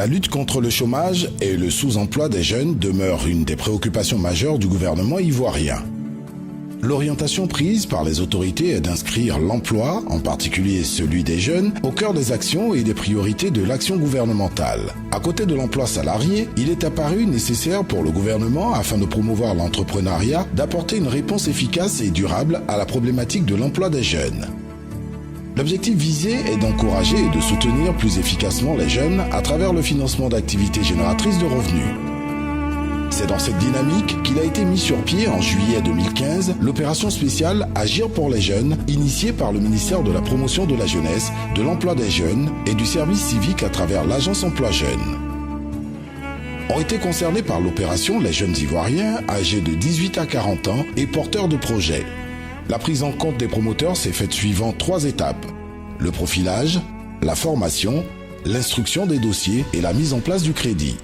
La lutte contre le chômage et le sous-emploi des jeunes demeure une des préoccupations majeures du gouvernement ivoirien. L'orientation prise par les autorités est d'inscrire l'emploi, en particulier celui des jeunes, au cœur des actions et des priorités de l'action gouvernementale. À côté de l'emploi salarié, il est apparu nécessaire pour le gouvernement, afin de promouvoir l'entrepreneuriat, d'apporter une réponse efficace et durable à la problématique de l'emploi des jeunes. L'objectif visé est d'encourager et de soutenir plus efficacement les jeunes à travers le financement d'activités génératrices de revenus. C'est dans cette dynamique qu'il a été mis sur pied en juillet 2015 l'opération spéciale Agir pour les jeunes, initiée par le ministère de la Promotion de la Jeunesse, de l'Emploi des Jeunes et du Service civique à travers l'Agence Emploi Jeunes. Ont été concernés par l'opération les jeunes Ivoiriens âgés de 18 à 40 ans et porteurs de projets. La prise en compte des promoteurs s'est faite suivant 3 étapes: le profilage, la formation, l'instruction des dossiers et la mise en place du crédit.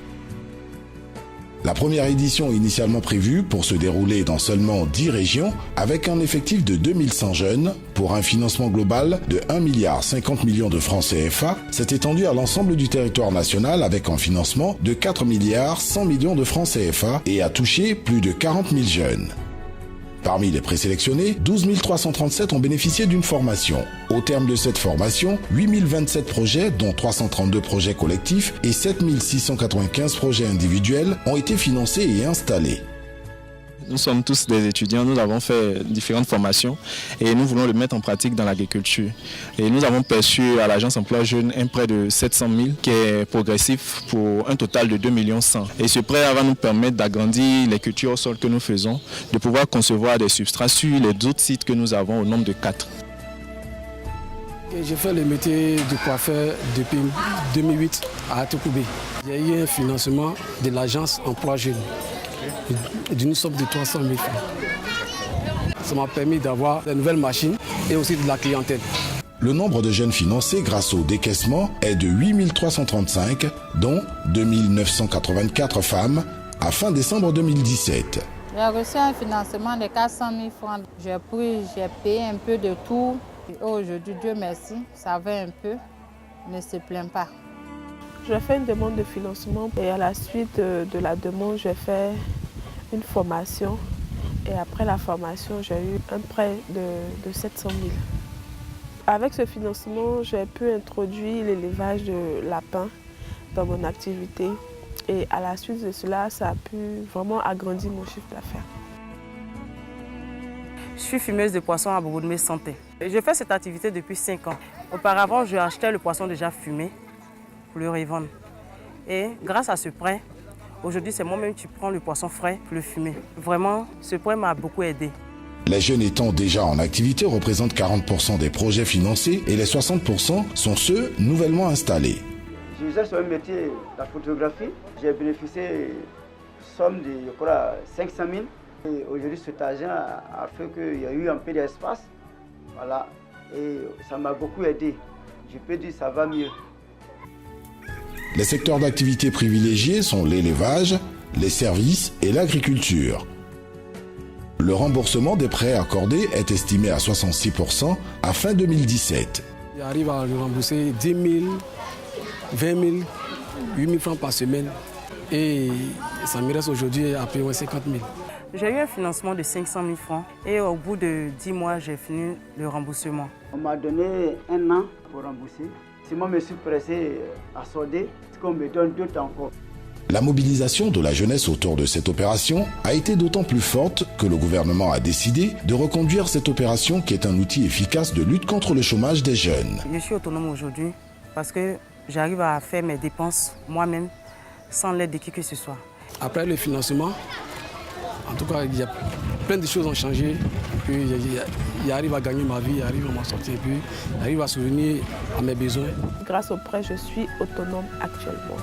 La première édition initialement prévue pour se dérouler dans seulement 10 régions avec un effectif de 2100 jeunes pour un financement global de 1,50 milliard de francs CFA s'est étendue à l'ensemble du territoire national avec un financement de 4,1 milliards de francs CFA et a touché plus de 40 000 jeunes. Parmi les présélectionnés, 12 337 ont bénéficié d'une formation. Au terme de cette formation, 8 027 projets, dont 332 projets collectifs et 7 695 projets individuels, ont été financés et installés. Nous sommes tous des étudiants, nous avons fait différentes formations et nous voulons le mettre en pratique dans l'agriculture. Et nous avons perçu à l'Agence Emploi Jeunes un prêt de 700 000 qui est progressif pour un total de 2 100 000. Et ce prêt va nous permettre d'agrandir les cultures au sol que nous faisons, de pouvoir concevoir des substrats sur les autres sites que nous avons au nombre de 4. J'ai fait le métier de coiffeur depuis 2008 à Atokoubé. J'ai eu un financement de l'Agence Emploi Jeunes d'une somme de 300 000 francs. Ça m'a permis d'avoir de nouvelles machines et aussi de la clientèle. Le nombre de jeunes financés grâce au décaissement est de 8 335, dont 2 984 femmes à fin décembre 2017. J'ai reçu un financement de 400 000 francs. J'ai payé un peu de tout. Aujourd'hui, Dieu merci, ça va un peu, ne se plaint pas. J'ai fait une demande de financement et à la suite de la demande, j'ai fait une formation. Et après la formation, j'ai eu un prêt de 700 000. Avec ce financement, j'ai pu introduire l'élevage de lapins dans mon activité. Et à la suite de cela, ça a pu vraiment agrandir mon chiffre d'affaires. Je suis fumeuse de poisson à Bobo-Doumbé Santé. Je fais cette activité depuis 5 ans. Auparavant, je achetais le poisson déjà fumé pour le revendre. Et grâce à ce prêt, aujourd'hui, c'est moi-même qui prends le poisson frais pour le fumer. Vraiment, ce prêt m'a beaucoup aidé. Les jeunes étant déjà en activité représentent 40% des projets financés et les 60% sont ceux nouvellement installés. J'exerce un métier, la photographie. J'ai bénéficié d'une somme de 500 000. Et aujourd'hui, cet argent a fait qu'il y a eu un peu d'espace. Voilà. Et ça m'a beaucoup aidé. Je peux dire que ça va mieux. Les secteurs d'activité privilégiés sont l'élevage, les services et l'agriculture. Le remboursement des prêts accordés est estimé à 66% à fin 2017. J'arrive à rembourser 10 000, 20 000, 8 000 francs par semaine. Et ça me reste aujourd'hui à payer 50 000. J'ai eu un financement de 500 000 francs et au bout de 10 mois, j'ai fini le remboursement. On m'a donné 1 an pour rembourser. Si moi je me suis pressé à solder, c'est qu'on me donne 2 ans encore. La mobilisation de la jeunesse autour de cette opération a été d'autant plus forte que le gouvernement a décidé de reconduire cette opération qui est un outil efficace de lutte contre le chômage des jeunes. Je suis autonome aujourd'hui parce que j'arrive à faire mes dépenses moi-même sans l'aide de qui que ce soit. Après le financement, en tout cas, il y a plein de choses ont changé. Puis, j'arrive à gagner ma vie, j'arrive à m'en sortir, puis j'arrive à souvenir à mes besoins. Grâce au prêt, je suis autonome actuellement.